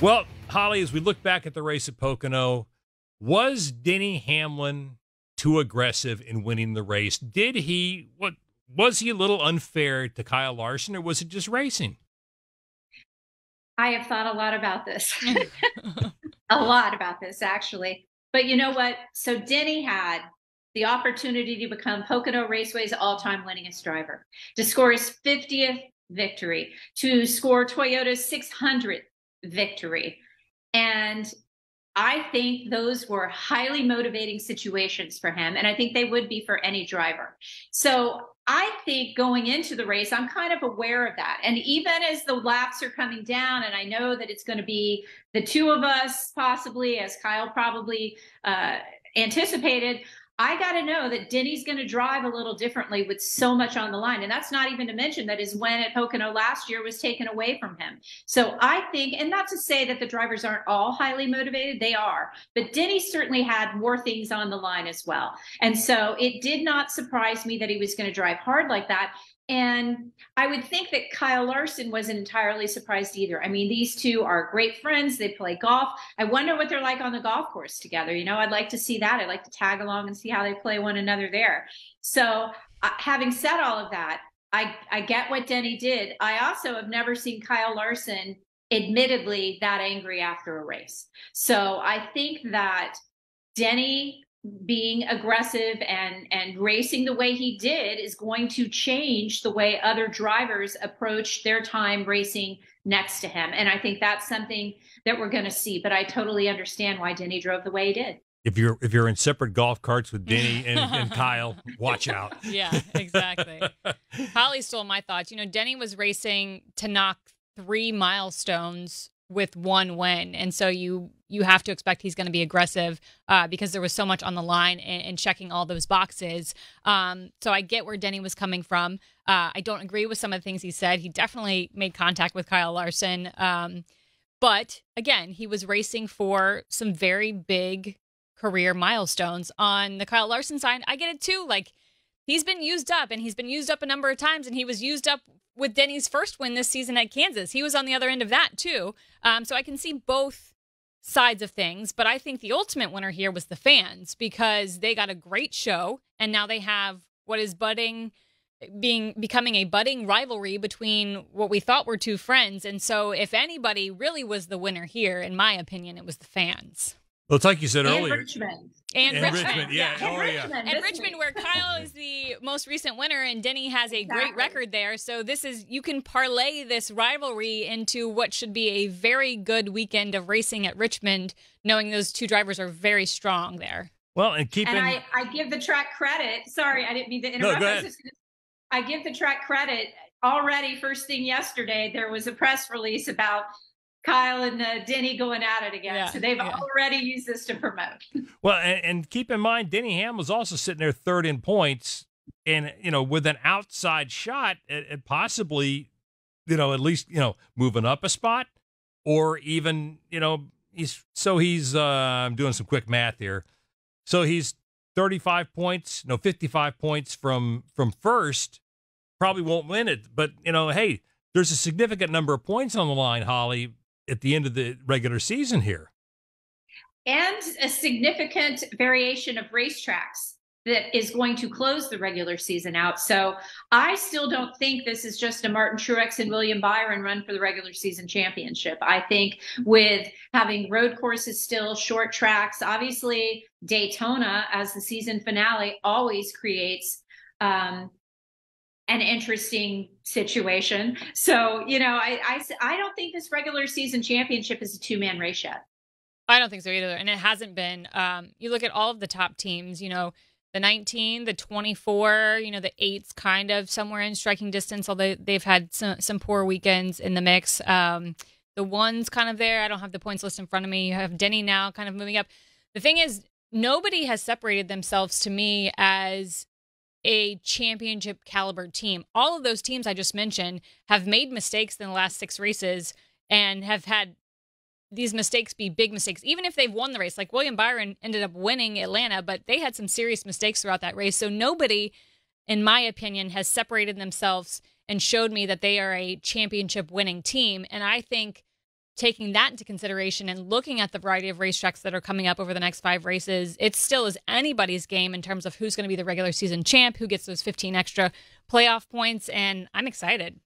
Well, Holly, as we look back at the race at Pocono, was Denny Hamlin too aggressive in winning the race? Was he a little unfair to Kyle Larson, or was it just racing? I have thought a lot about this. A lot about this, actually. But you know what? So Denny had the opportunity to become Pocono Raceway's all-time winningest driver, to score his 50th victory, to score Toyota's 600th victory. And I think those were highly motivating situations for him. And I think they would be for any driver. So I think going into the race, I'm kind of aware of that. And even as the laps are coming down, and I know that it's going to be the two of us possibly, as Kyle probably anticipated, I got to know that Denny's going to drive a little differently with so much on the line. And that's not even to mention that his win at Pocono last year was taken away from him. So I think, and not to say that the drivers aren't all highly motivated, they are, but Denny certainly had more things on the line as well. And so it did not surprise me that he was going to drive hard like that. And I would think that Kyle Larson wasn't entirely surprised either. I mean, these two are great friends. They play golf. I wonder what they're like on the golf course together. You know, I'd like to see that. I'd like to tag along and see how they play one another there. So having said all of that, I get what Denny did. I also have never seen Kyle Larson admittedly that angry after a race. So I think that Denny being aggressive and racing the way he did is going to change the way other drivers approach their time racing next to him. And I think that's something that we're going to see. But I totally understand why Denny drove the way he did. If you're in separate golf carts with Denny and Kyle, watch out. Yeah, exactly. Holly stole my thoughts. You know, Denny was racing to knock 3 milestones with 1 win. And so you have to expect he's going to be aggressive because there was so much on the line and checking all those boxes. So I get where Denny was coming from. I don't agree with some of the things he said. He definitely made contact with Kyle Larson. But again, he was racing for some very big career milestones. On the Kyle Larson side, I get it too. Like, he's been used up, and he's been used up a number of times, and he was used up with Denny's first win this season at Kansas. He was on the other end of that too. So I can see both sides of things, but I think the ultimate winner here was the fans, because they got a great show, and now they have what is becoming a budding rivalry between what we thought were two friends. And so if anybody really was the winner here, in my opinion, it was the fans. Well, it's like you said earlier. Richmond. And Richmond, yeah. And Oh, Richmond, yeah. And Richmond, where Kyle is the most recent winner, and Denny has a great record there. So you can parlay this rivalry into what should be a very good weekend of racing at Richmond, knowing those two drivers are very strong there. Well, and I give the track credit. Sorry, I didn't mean to interrupt. No, go ahead. I give the track credit. Already, first thing yesterday, there was a press release about Kyle and Denny going at it again. Yeah, so they've already used this to promote. Well, and keep in mind, Denny Hamlin was also sitting there third in points, and, with an outside shot at possibly, at least, moving up a spot, or even, I'm doing some quick math here. So he's 55 points from first, probably won't win it. But, hey, there's a significant number of points on the line, Holly, at the end of the regular season here. And a significant variation of racetracks that is going to close the regular season out. So I still don't think this is just a Martin Truex and William Byron run for the regular season championship. I think with having road courses still, short tracks, obviously Daytona as the season finale always creates an interesting situation. So, I don't think this regular season championship is a two-man race yet. I don't think so either. And it hasn't been. You look at all of the top teams, the 19, the 24, the 8's kind of somewhere in striking distance, although they've had some poor weekends in the mix. The 1's kind of there. I don't have the points list in front of me. You have Denny now kind of moving up. The thing is, nobody has separated themselves to me as a championship caliber team. All of those teams I just mentioned have made mistakes in the last 6 races and have had these mistakes be big mistakes, even if they've won the race. Like William Byron ended up winning Atlanta, but they had some serious mistakes throughout that race. So nobody, in my opinion, has separated themselves and showed me that they are a championship winning team. And I think taking that into consideration and looking at the variety of racetracks that are coming up over the next 5 races, it still is anybody's game in terms of who's going to be the regular season champ, who gets those 15 extra playoff points. And I'm excited.